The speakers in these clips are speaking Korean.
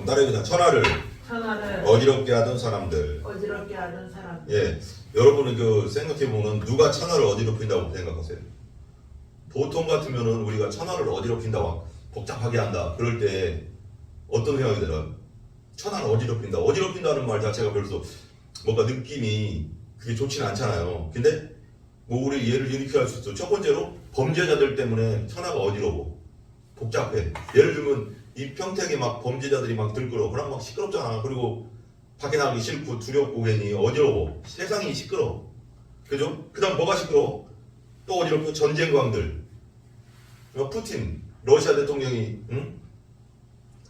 따라해보자. 천하를 천하를 어지럽게 하던 사람들. 어지럽게 하는 사람. 예, 여러분은 그 생각해보면 누가 천하를 어지럽힌다고 생각하세요? 보통 같으면은 우리가 천하를 어지럽힌다, 막 복잡하게 한다. 그럴 때 어떤 생각이 들어요? 천하를 어지럽힌다. 어지럽힌다는 말 자체가 벌써 뭔가 느낌이 그게 좋지는 않잖아요. 근데 뭐 우리 예를 일으켜 수 있어. 첫 번째로 범죄자들 때문에 천하가 어지러워. 복잡해. 예를 들면 이 평택에 막 범죄자들이 막 들끓어. 그럼 막 시끄럽잖아. 그리고 밖에 나가기 싫고 두렵고 괜히 어지러워. 세상이 시끄러워. 그죠? 그 다음 뭐가 시끄러워? 또 어지럽고 전쟁광들. 푸틴, 러시아 대통령이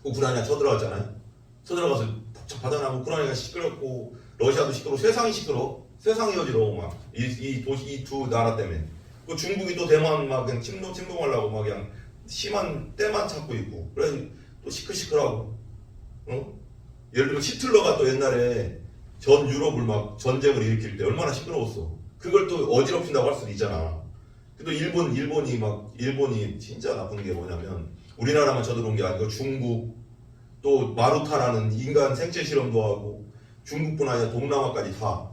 우크라이나 쳐들어갔잖아요. 쳐들어가서 복잡하다나 우크라이나가 시끄럽고 러시아도 시끄러워. 세상이 시끄러워. 세상이 어지러워. 막 이 도시 이 두 나라 때문에. 그 중국이 또 대만 막 그냥 침공하려고 막 그냥 심한 때만 찾고 있고. 그래 또 시끌시끌하고. 예를 들면 히틀러가 또 옛날에 전 유럽을 막 전쟁을 일으킬 때 얼마나 시끄러웠어. 그걸 또 어지럽힌다고 할 수도 있잖아. 또 일본이 진짜 나쁜 게 뭐냐면 우리나라만 쳐들어온 게 아니고 중국 또 마루타라는 인간 생체 실험도 하고 중국뿐 아니라 동남아까지 다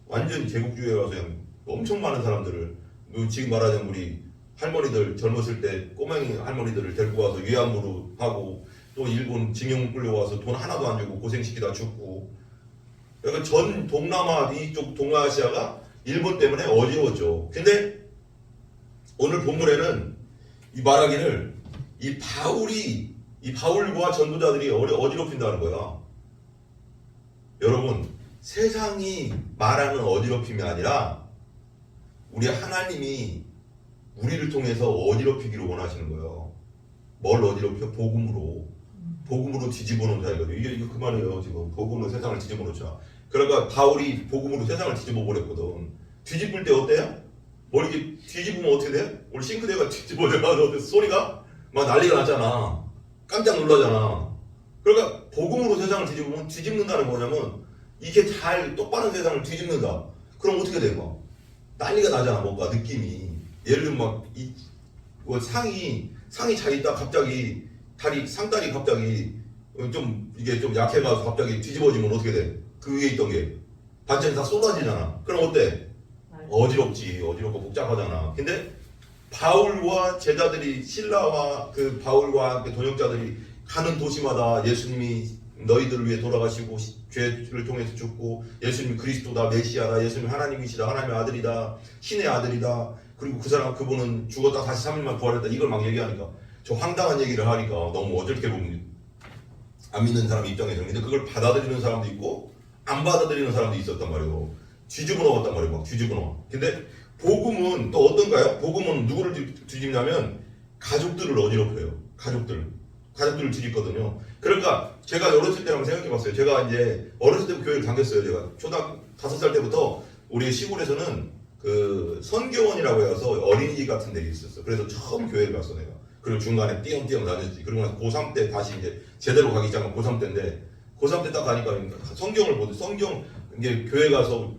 완전 제국주의에 가서 그냥 엄청 많은 사람들을 지금 말하자면 우리 할머니들 젊었을 때 꼬맹이 할머니들을 데리고 와서 위안부로 하고 또 일본 징용 끌려와서 돈 하나도 안 주고 고생시키다 죽고 그러니까 전 동남아 이쪽 동아시아가 일본 때문에 어지러웠죠. 근데 오늘 본문에는 이 말하기를 이 바울과 전도자들이 어지럽힌다는 거야. 여러분 세상이 말하는 어지럽힘이 아니라 우리 하나님이 우리를 통해서 어지럽히기를 원하시는 거예요. 뭘 어지럽혀? 복음으로 뒤집어 놓자 이거죠. 이게 그 말이에요. 지금 복음으로 세상을 뒤집어 놓자. 그러니까 바울이 복음으로 세상을 뒤집어 버렸거든. 뒤집을 때 어때요? 뭐 이렇게 뒤집으면 어떻게 돼? 우리 싱크대가 뒤집어져가지고 소리가 막 난리가 나잖아. 깜짝 놀라잖아. 그러니까 복음으로 세상을 뒤집는다는 뭐냐면 이게 잘 똑바른 세상을 뒤집는다. 그럼 어떻게 돼? 막 난리가 나잖아. 뭔가 느낌이. 예를 들면 뭐 상이 잘 있다 갑자기 상다리 갑자기 이게 좀 약해가지고 갑자기 뒤집어지면 어떻게 돼? 그 위에 있던 게 반찬이 다 쏟아지잖아. 그럼 어때? 어지럽고 복잡하잖아. 근데 바울과 제자들이 신라와 그 바울과 그 동역자들이 가는 도시마다 예수님이 너희들을 위해 돌아가시고 죄를 통해서 죽고 예수님이 그리스도다 메시아다 예수님 하나님이시다 하나님의 아들이다 신의 아들이다 그리고 그분은 죽었다 다시 3일만 부활했다 이걸 막 얘기하니까 저 황당한 얘기를 하니까 너무 어저께 보면 안 믿는 사람 입장에서 근데 그걸 받아들이는 사람도 있고 안 받아들이는 사람도 있었단 말이에요. 뒤집어 놓았단 말이에요. 막 뒤집어 놓아. 근데 복음은 또 어떤가요? 복음은 누구를 뒤집냐면 가족들을 어지럽혀요. 가족들을 뒤집거든요. 그러니까 제가 어렸을 때 한번 생각해봤어요. 제가 이제 어렸을 때부터 교회를 다녔어요. 제가 초등학교 5살 때부터 우리 시골에서는 그 선교원이라고 해서 어린이집 같은 데 있었어. 그래서 처음 교회를 갔어 내가. 그리고 중간에 띄엄띄엄 다녔지. 그리고 나서 고3 때 다시 이제 제대로 가기 시작한 고3 때인데 고3 때 딱 가니까 성경을 보고 성경 이제 교회 가서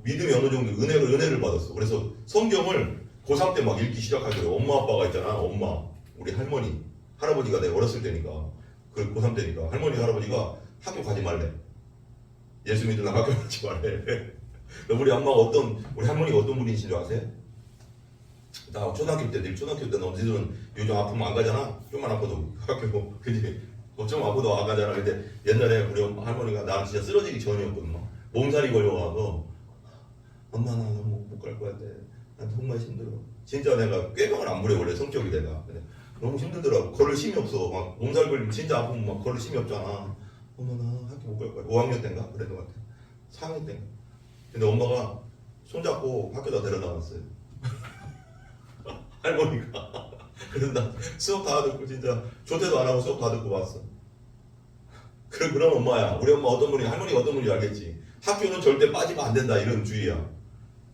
믿음이 어느 정도 은혜를 받았어. 그래서 성경을 고3 때 막 읽기 시작하더라고. 엄마 아빠가 있잖아. 엄마, 우리 할머니, 할아버지가 내가 어렸을 때니까 그 고3 때니까 할머니 할아버지가 학교 가지 말래. 예수 믿으려면 학교 가지 말래. 우리 할머니가 어떤 분이신 줄 아세요? 나 초등학교 때 너희들은 요즘 아프면 안 가잖아. 좀만 아파도 학교 그지? 좀 아파도 안 가잖아. 근데 옛날에 우리 할머니가 나는 진짜 쓰러지기 전이었거든. 몸살이 걸려가서 엄마 나 너무 못 갈 것 같아. 난 정말 힘들어. 진짜 내가 꾀병을 안 부려 원래 성격이 내가. 근데 너무 힘들더라고. 걸을 힘이 없어. 막 몸살 걸리면 진짜 아프면 막 걸을 힘이 없잖아. 엄마 나 학교 못 갈 거야. 5학년 때인가? 그랬던 것 같아. 4학년 때인가? 근데 엄마가 손잡고 학교다 데려다 놨어요. 할머니가. 그래서 나 수업 다 듣고 진짜 조퇴도 안 하고 수업 다 듣고 왔어. 그런 엄마야. 우리 엄마 어떤 분이 할머니가 어떤 분인지 알겠지. 학교는 절대 빠지면 안 된다 이런 주의야.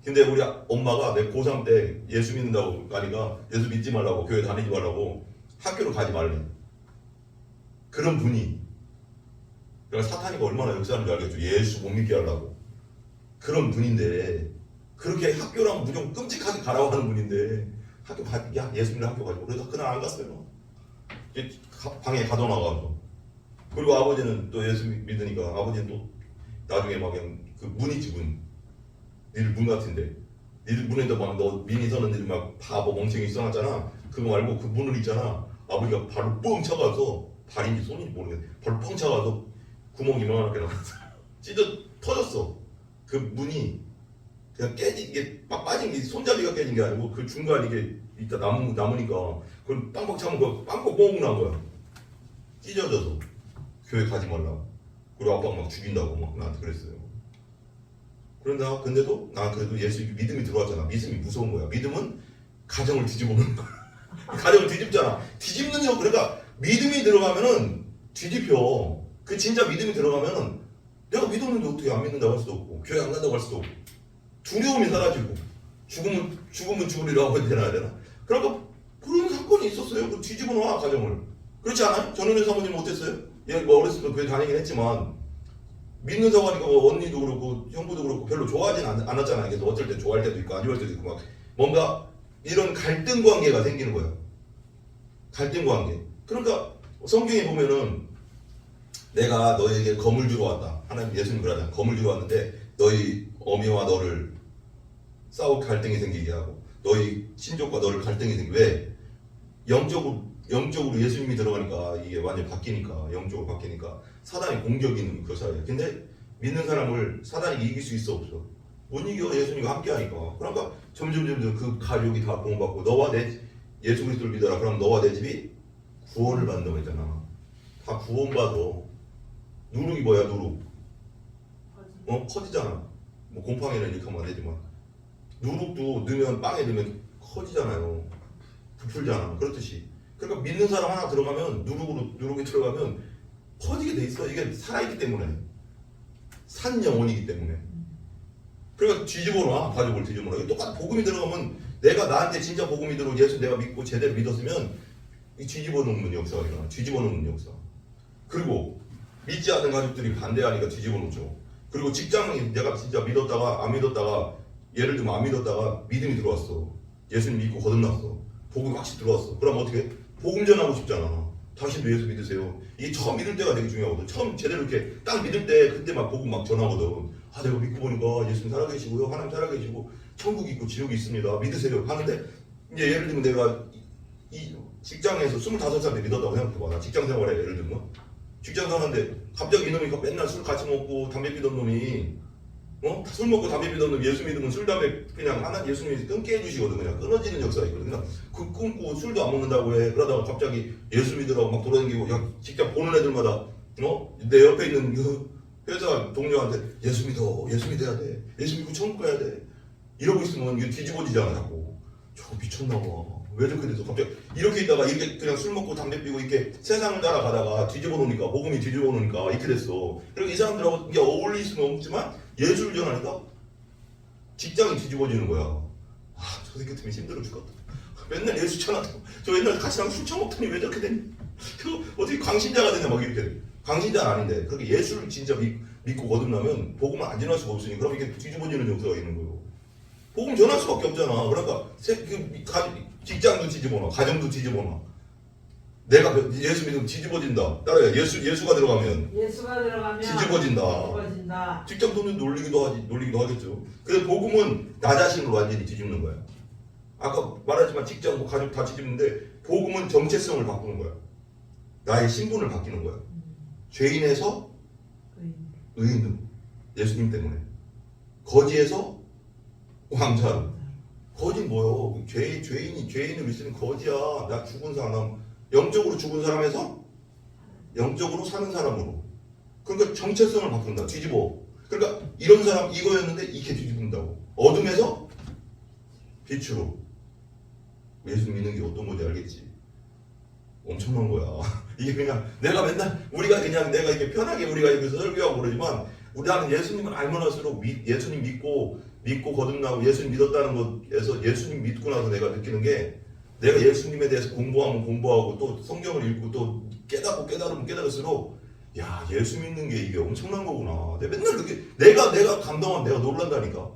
근데 우리 엄마가 내 고3 때 예수 믿는다고 하니까 예수 믿지 말라고 교회 다니지 말라고 학교를 가지 말래. 그런 분이. 그러니까 사탄이가 얼마나 역사하는지 알겠죠. 예수 못 믿게 하려고. 그런 분인데 그렇게 학교랑 무조건 끔찍하게 가라고 하는 분인데 야 예수 믿는 학교 가지고 그래서 그날 안 갔어요. 방에 가둬놔가지고 그리고 아버지는 또 예수 믿으니까 아버지는 또 나중에 막 그냥 그 문 있지 문. 니들 문 같은데. 니들 문에다 막 너 민이 서는 애들 막 바보 멍청이 써놨잖아. 그거 말고 그 문을 있잖아. 아버지가 발을 뻥 차가서 발인지 손인지 모르겠네. 발을 뻥 차가서 구멍 이만하게 나왔어. 찢어 터졌어. 그 문이 그냥 깨진 게 막 빠진 게 손잡이가 깨진 게 아니고 그 중간 이게 이따 남으니까 그걸 빵빵 차면 그 빵빵 뻥 난 거야. 찢어져서 교회 가지 말라고. 그리고 아빠가 막 죽인다고 막 나한테 그랬어요. 그런데 근데도 나 그래도 예수 믿음이 들어왔잖아. 믿음이 무서운 거야. 믿음은 가정을 뒤집어놓는 거야. 가정을 뒤집잖아. 뒤집는 거 그러니까 믿음이 들어가면은 뒤집혀. 그 진짜 믿음이 들어가면은 내가 믿었는데 어떻게 안 믿는다고 할 수도 없고 교회 안 간다고 할 수도 없고 두려움이 사라지고 죽으면 죽으리라고 해야 되나? 그러니까 그런 사건이 있었어요. 그 뒤집어 놓아 가정을. 그렇지 않아요? 전원의 사모님 어땠어요? 얘 뭐 어렸을 때 교회 다니긴 했지만 믿는 사람이니까 언니도 그렇고 형부도 그렇고 별로 좋아하진 않았잖아요. 그래서 어쩔 때 좋아할 때도 있고 안 좋아할 때도 있고 막 뭔가 이런 갈등 관계가 생기는 거예요. 갈등 관계. 그러니까 성경에 보면은 내가 너에게 검을 주러 왔다. 하나님 예수님 그러잖아. 검을 주러 왔는데 너희 어미와 너를 싸울 갈등이 생기게 하고 너희 친족과 너를 갈등이 생기게 왜? 영적으로 예수님이 들어가니까 이게 완전히 바뀌니까 영적으로 바뀌니까 사단이 공격이 있는 그 사이에. 근데 믿는 사람을 사단이 이길 수 있어 없어? 못 이겨. 예수님과 함께하니까. 그러니까 점점 그 가족이 다 구원받고 너와 내 예수 그리스도를 믿어라. 그럼 너와 내 집이 구원을 받는다고 했잖아. 다 구원받아. 누룩이 뭐야 누룩? 커지잖아. 뭐 곰팡이는 이렇게 하면 안 되지만 누룩도 넣으면 빵에 넣으면 커지잖아요. 부풀잖아. 그렇듯이. 그러니까 믿는 사람 하나 들어가면 누룩이 들어가면 퍼지게 돼 있어. 이게 살아있기 때문에. 산 영혼이기 때문에. 그러니까 뒤집어 놔. 가족을 뒤집어 놔. 똑같이 복음이 들어가면 내가 나한테 진짜 복음이 들어오고 예수 내가 믿고 제대로 믿었으면 이 뒤집어 놓는 역사가 일어나. 뒤집어 놓는 역사. 그리고 믿지 않는 가족들이 반대하니까 뒤집어 놓죠. 그리고 직장이 내가 진짜 믿었다가 안 믿었다가 예를 들면 안 믿었다가 믿음이 들어왔어. 예수님 믿고 거듭났어. 복음이 확실히 들어왔어. 그럼 어떻게? 복음 전하고 싶잖아. 당신도 예수 믿으세요. 이게 처음 믿을 때가 되게 중요하거든. 처음 제대로 이렇게 딱 믿을 때 그때 막 복음 막 전하거든. 아 내가 믿고 보니까 예수님 살아계시고요. 하나님 살아계시고 천국이 있고 지옥이 있습니다. 믿으세요. 하는데 이제 예를 들면 내가 이 직장에서 25살 때 믿었다고 생각해봐. 나 직장 생활에 예를 들면 직장 생활하는데 갑자기 이놈이 맨날 술 같이 먹고 담배 피던 놈이 술 먹고 담배 피던 놈 예수 믿으면 술 담배 그냥 하나 예수님이 끊게 해주시거든. 그냥 끊어지는 역사가 있거든. 그냥 그 끊고 술도 안 먹는다고 해. 그러다가 갑자기 예수 믿으라고 막 돌아다니고 야 직접 보는 애들마다 내 옆에 있는 그 회사 동료한테 예수 믿어야 돼. 예수 믿고 천국 가야 돼. 이러고 있으면 이게 뒤집어지잖아 자꾸. 저 미쳤나 봐. 왜 이렇게 돼서 갑자기 이렇게 있다가 이렇게 그냥 술 먹고 담배 피고 이렇게 세상을 따라가다가 뒤집어 놓으니까 복음이 뒤집어 놓으니까 이렇게 됐어. 그리고 이 사람들하고 이게 어울릴 수는 없지만 예수를 전하니까 직장이 뒤집어지는 거야. 아, 저 새끼 때문에 힘들어 죽겠다. 맨날 예수 전하고 저 옛날에 같이 나랑 술 처먹더니 왜 저렇게 됐니? 어떻게 광신자가 되냐 막 이렇게 돼. 광신자는 아닌데 그렇게 예수를 진짜 믿고 거듭나면 복음을 안 전할 수가 없으니 그럼 이게 뒤집어지는 역사가 있는 거예요. 복음 전할 수밖에 없잖아. 그러니까 직장도 뒤집어놔, 가정도 뒤집어놔. 내가 예수 믿으면 뒤집어진다. 따라해. 예수가 들어가면 뒤집어진다. 직장 돈은 놀리기도 하겠죠. 그래서 복음은 나 자신을 완전히 뒤집는 거야. 아까 말하지만 직장, 뭐 가족 다 뒤집는데 복음은 정체성을 바꾸는 거야. 나의 신분을 바뀌는 거야. 죄인에서 의인으로. 예수님 때문에. 거지에서 왕자로. 거지 뭐요? 죄인을 믿으면 거지야. 나 죽은 사람. 영적으로 죽은 사람에서 영적으로 사는 사람으로. 그러니까 정체성을 바꾼다. 뒤집어. 그러니까 이런 사람 이거였는데 이렇게 뒤집는다고. 어둠에서 빛으로. 예수 믿는 게 어떤 건지 알겠지? 엄청난 거야. 이게 그냥 내가 맨날 우리가 그냥 내가 이렇게 편하게 우리가 이렇게 설교하고 그러지만 우리는 예수님을 알면 할수록 예수님 믿고 거듭나고 예수님 믿었다는 것에서 예수님 믿고 나서 내가 느끼는 게 내가 예수님에 대해서 공부하면 공부하고 또 성경을 읽고 또 깨닫고 깨달으면 깨달을수록 야 예수 믿는 게 이게 엄청난 거구나. 내가 맨날 그렇게 내가 감동하면 내가 놀란다니까.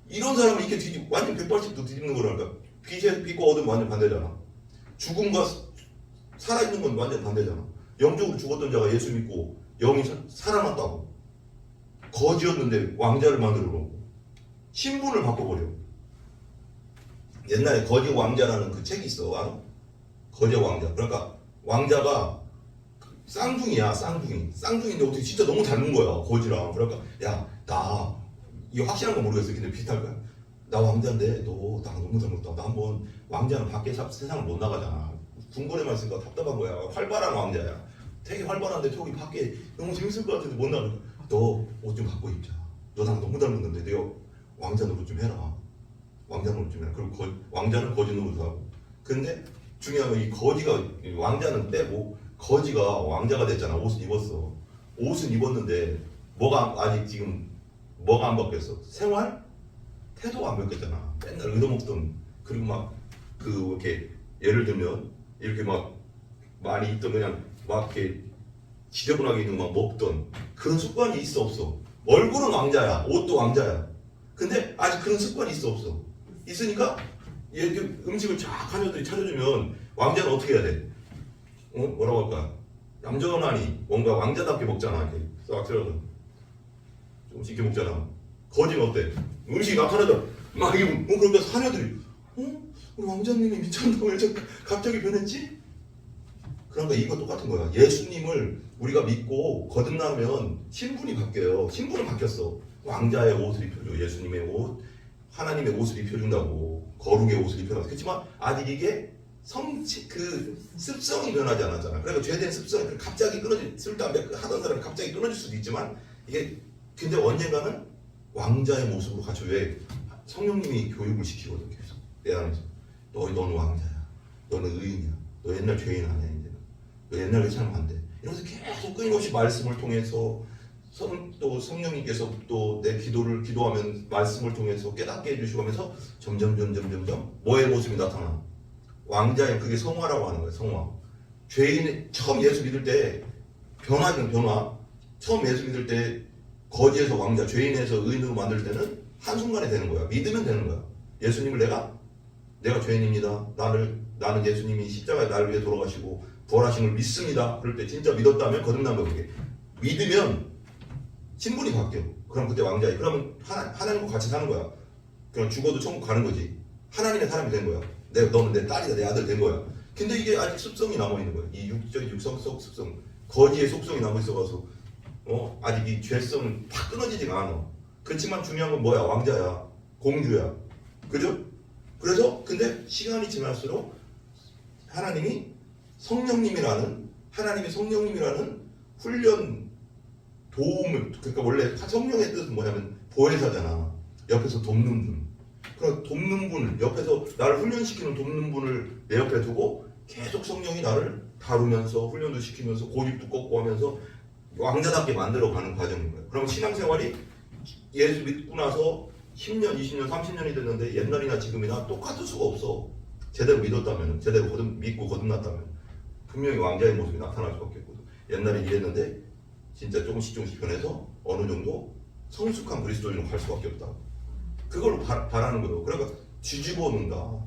이런 사람은 이렇게 완전 180도 뒤집는 거라니까. 빛과 어둠 완전 반대잖아. 죽음과 살아있는 건 완전 반대잖아. 영적으로 죽었던 자가 예수 믿고 영이 살아났다고. 거지였는데 왕자를 만들어 놓고 신분을 바꿔버려. 옛날에 거지 왕자라는 그 책이 있어. 알아? 거지 왕자. 그러니까 왕자가 쌍둥이야. 쌍둥이인데 어떻게 진짜 너무 닮은 거야. 거지랑. 그러니까 야, 나 이거 확실한 건 모르겠어. 근데 비슷할 거야. 나 왕자인데 너 나 너무 닮았다. 나 한번 왕자는 밖에 세상을 못 나가잖아. 궁궐에만 있으니까 답답한 거야. 활발한 왕자야. 되게 활발한데 저기 밖에 너무 재밌을 것 같은데 못 나가. 너 옷 좀 갖고 입자. 너 나랑 너무 닮았는데 내가 왕자 노릇 좀 해라. 왕자 노릇 좀 해라. 그리고 왕자는 거지 노릇 하고. 근데 중요한 건 이 거지가 왕자는 빼고 거지가 왕자가 됐잖아. 옷을 입었어. 옷은 입었는데 아직 지금 뭐가 안 바뀌었어? 생활? 태도가 안 바뀌었잖아. 맨날 얻어먹던 그리고 막 이렇게 예를 들면 이렇게 막 많이 있던 그냥 막 이렇게 지저분하게 있는 막 먹던 그런 습관이 있어 없어? 얼굴은 왕자야. 옷도 왕자야. 근데 아직 그런 습관이 있어 없어? 있으니까 이렇게 음식을 쫙 하녀들이 차려주면 왕자는 어떻게 해야 돼? 뭐라고 할까? 얌전하니 뭔가 왕자답게 먹잖아. 이렇게 싹 차려서 조금씩 이렇게 먹잖아. 거지는 어때? 음식이 막 하나도 막 이게 그러니까 사녀들이 우리 왕자님이 미쳤나 왜 갑자기 변했지? 그러니까 이거 똑같은 거야. 예수님을 우리가 믿고 거듭나면 신분이 바뀌어요. 신분은 바뀌었어. 왕자의 옷을 입혀줘. 예수님의 옷, 하나님의 옷을 입혀준다고. 거룩의 옷을 입혀놔. 그렇지만 아직 이게 습성이 변하지 않았잖아. 그러니까 죄된 습성이 갑자기 술 담배 하던 사람이 갑자기 끊어질 수도 있지만 이게 근데 언젠가는 왕자의 모습으로 갖춰. 왜? 성령님이 교육을 시키거든. 계속 내 안에서 너는 왕자야. 너는 의인이야. 너 옛날 죄인 아니야. 이제는 너 옛날 괜찮으면 안 돼. 이러면서 계속 끊임없이 말씀을 통해서 또 성령님께서 또 내 기도를 기도하면 말씀을 통해서 깨닫게 해주시고 하면서 점점 뭐의 모습이 나타나? 왕자의 그게 성화라고 하는 거예요. 성화. 죄인 처음 예수 믿을 때 변화는 변화. 처음 예수 믿을 때 거지에서 왕자, 죄인에서 의인으로 만들 때는 한순간에 되는 거야. 믿으면 되는 거야. 예수님을 내가 죄인입니다. 나는 예수님이 십자가에 나를 위해 돌아가시고 부활하신 걸 믿습니다. 그럴 때 진짜 믿었다면 거듭난 거야. 그게. 믿으면 신분이 바뀌어. 그럼 그때 왕자야. 그러면 하나님과 같이 사는 거야. 그럼 죽어도 천국 가는 거지. 하나님의 사람이 된 거야. 너는 내 딸이다, 내 아들 된 거야. 근데 이게 아직 습성이 남아있는 거야. 이 육성 속 습성, 거지의 속성이 남아있어가서 아직 이 죄성은 다 끊어지지가 않아. 그렇지만 중요한 건 뭐야? 왕자야, 공주야, 그죠? 그래서 근데 시간이 지날수록 하나님의 성령님이라는 훈련 도움을 그러니까 원래 성령의 뜻은 뭐냐면 보혜사잖아. 옆에서 돕는 분. 그럼 돕는 분을 옆에서 나를 훈련시키는 돕는 분을 내 옆에 두고 계속 성령이 나를 다루면서 훈련도 시키면서 고집도 꺾고 하면서 왕자답게 만들어가는 과정인 거예요. 그럼 신앙생활이 예수 믿고 나서 10년, 20년, 30년이 됐는데 옛날이나 지금이나 똑같을 수가 없어. 제대로 믿었다면, 제대로 믿고 거듭났다면 분명히 왕자의 모습이 나타날 수밖에 없거든. 옛날에 이랬는데 진짜 조금씩 변해서 어느 정도 성숙한 그리스도인으로 갈 수밖에 없다. 그걸 바라는 거예요. 그러니까 뒤집어 놓는다.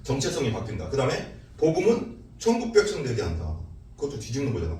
정체성이 바뀐다. 그 다음에 복음은 천국 백성 되게 한다. 그것도 뒤집는 거잖아.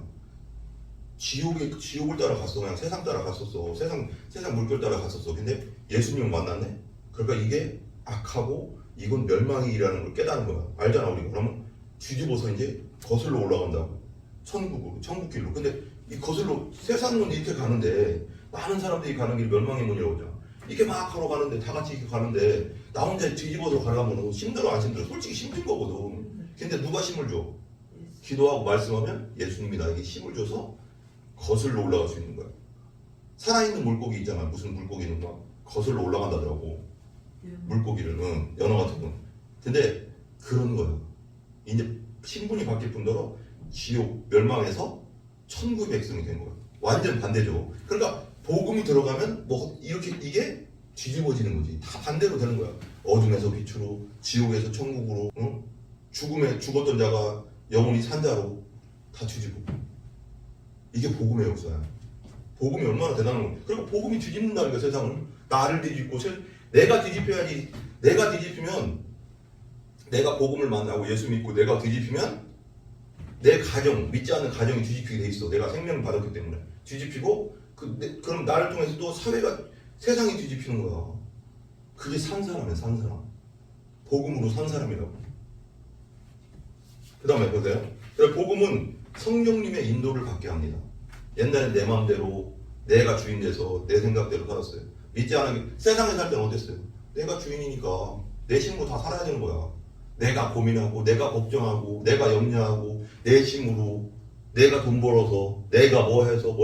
지옥을 따라갔어. 그냥 세상 따라갔었어. 세상 물결 따라갔었어. 근데 예수님을 만났네. 그러니까 이게 악하고 이건 멸망의 일이라는 걸 깨닫는 거야. 알잖아 우리가. 그러면 뒤집어서 이제 거슬러 올라간다고. 천국 길로. 근데 이 거슬러 세상은 이렇게 가는데 많은 사람들이 가는 길이 멸망의 문이라고 하잖아. 이렇게 막 하러 가는데 다 같이 이렇게 가는데 나 혼자 뒤집어서 가려면 힘들어 안 힘들어? 솔직히 힘든 거거든. 근데 누가 힘을 줘? 기도하고 말씀하면 예수님이 나에게 힘을 줘서 거슬러 올라갈 수 있는 거야. 살아있는 물고기 있잖아. 무슨 물고기는 막 거슬러 올라간다더라고. 물고기를 연어 같은 거. 근데 그런 거야. 이제 신분이 바뀔 뿐더러 지옥 멸망해서 천국의 백성이 된 거야. 완전 반대죠. 그러니까 복음이 들어가면 뭐 이렇게 이게 뒤집어지는 거지. 다 반대로 되는 거야. 어둠에서 빛으로, 지옥에서 천국으로, 죽음에 죽었던 자가 영원히 산 자로 다 뒤집어. 이게 복음의 역사야. 복음이 얼마나 대단한 거야. 그러니까 복음이 뒤집는다니까 세상을. 나를 뒤집고 내가 뒤집혀야지. 내가 뒤집히면 내가 복음을 만나고 예수 믿고 내가 뒤집히면 내 가정, 믿지 않는 가정이 뒤집히게 돼 있어. 내가 생명을 받았기 때문에 뒤집히고 그럼 나를 통해서 또 사회가 세상이 뒤집히는 거야. 그게 산 사람이야, 산 사람. 복음으로 산 사람이라고. 그 다음에 보세요. 그래서 복음은 성령님의 인도를 받게 합니다. 옛날엔 내 마음대로 내가 주인 돼서 내 생각대로 살았어요. 믿지 않은 세상에 살 때는 어땠어요? 내가 주인이니까 내 힘으로 다 살아야 되는 거야. 내가 고민하고 내가 걱정하고 내가 염려하고 내 힘으로 내가 돈 벌어서 내가 뭐 해서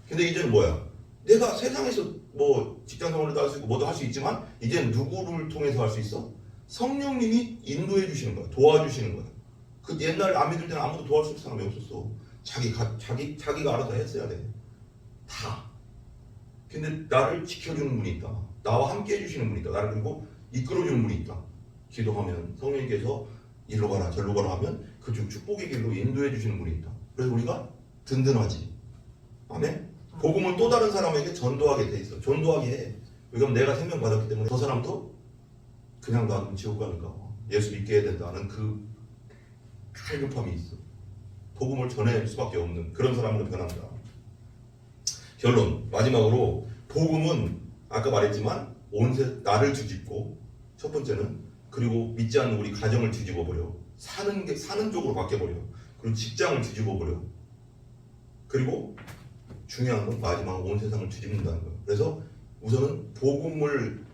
근데 이제는 뭐야? 내가 세상에서 뭐 직장 생활도 할 수 있고 뭐도 할 수 있지만 이제는 누구를 통해서 할 수 있어? 성령님이 인도해 주시는 거야. 도와주시는 거야. 그 옛날 안 믿을 때는 아무도 도와줄 사람이 없었어. 자기가 알아서 했어야 돼. 다. 근데 나를 지켜주는 분이 있다. 나와 함께 해주시는 분이 있다. 나를 그리고 이끌어주는 분이 있다. 기도하면 성령님께서 이리로 가라 저리로 가라 하면 그쪽 축복의 길로 인도해 주시는 분이 있다. 그래서 우리가 든든하지. 아멘? 복음은 또 다른 사람에게 전도하게 돼 있어. 전도하게 해. 왜냐면 내가 생명 받았기 때문에 저 사람도 그냥 놔두면 지옥 가니까 예수 믿게 해야 된다는 그 갈급함이 있어. 복음을 전할 수밖에 없는 그런 사람으로 변한다. 결론 마지막으로 복음은 아까 말했지만 나를 뒤집고 첫 번째는 그리고 믿지 않는 우리 가정을 뒤집어 버려. 사는 쪽으로 바뀌어 버려. 그리고 직장을 뒤집어 버려. 그리고 중요한 건 마지막 온 세상을 뒤집는다는 거예요. 그래서 우선은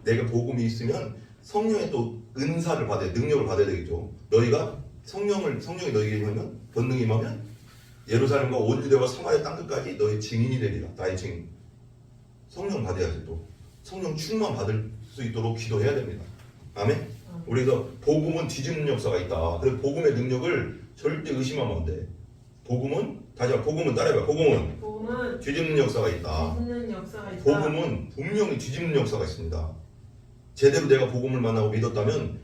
내가 복음이 있으면 성령의 또 은사를 받아야 능력을 받아야 되겠죠. 너희가 성령이 너희에게 임하면 권능이 임하면 예루살렘과 온 유대와 사마리아 땅끝까지 너희 증인이 되리라. 나의 증인. 성령 받아야지 또. 성령 충만 받을 수 있도록 기도해야 됩니다. 아멘? 우리가 복음은 뒤집는 역사가 있다. 그래서 복음의 능력을 절대 의심하면 안 돼. 다시 한번 복음은 따라해봐. 복음은 뒤집는 역사가 있다. 복음은 분명히 뒤집는 역사가 있습니다. 제대로 내가 복음을 만나고 믿었다면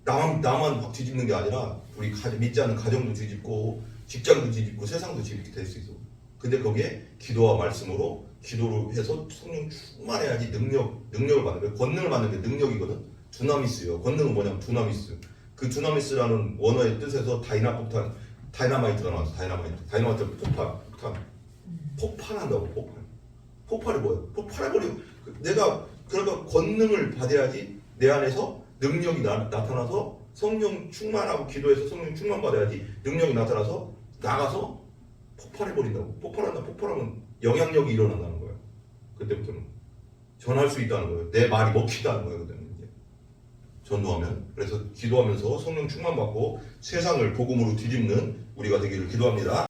나만 확 뒤집는 게 아니라 우리 믿지 않는 가정도 뒤집고 직장도 뒤집고 세상도 뒤집게 될 수 있어. 근데 거기에 기도와 말씀으로 기도를 해서 성령 충만해야지 능력을 받는 거예요. 권능을 받는 게 능력이거든. 두나미스요. 권능은 뭐냐면 두나미스. 그 두나미스라는 원어의 뜻에서 다이나마이트가 나왔어. 다이나마이트 폭발한다고. 폭발이 뭐예요? 폭발해버리고 내가 그러니까 권능을 받아야지 내 안에서 능력이 나타나서 성령 충만하고 기도해서 성령 충만 받아야지 능력이 나타나서 나가서 폭발해버린다고. 폭발하면 영향력이 일어난다는 거예요. 그때부터는 전할 수 있다는 거예요. 내 말이 먹히다는 거예요. 그때는 이제 전도하면. 그래서 기도하면서 성령 충만 받고 세상을 복음으로 뒤집는 우리가 되기를 기도합니다.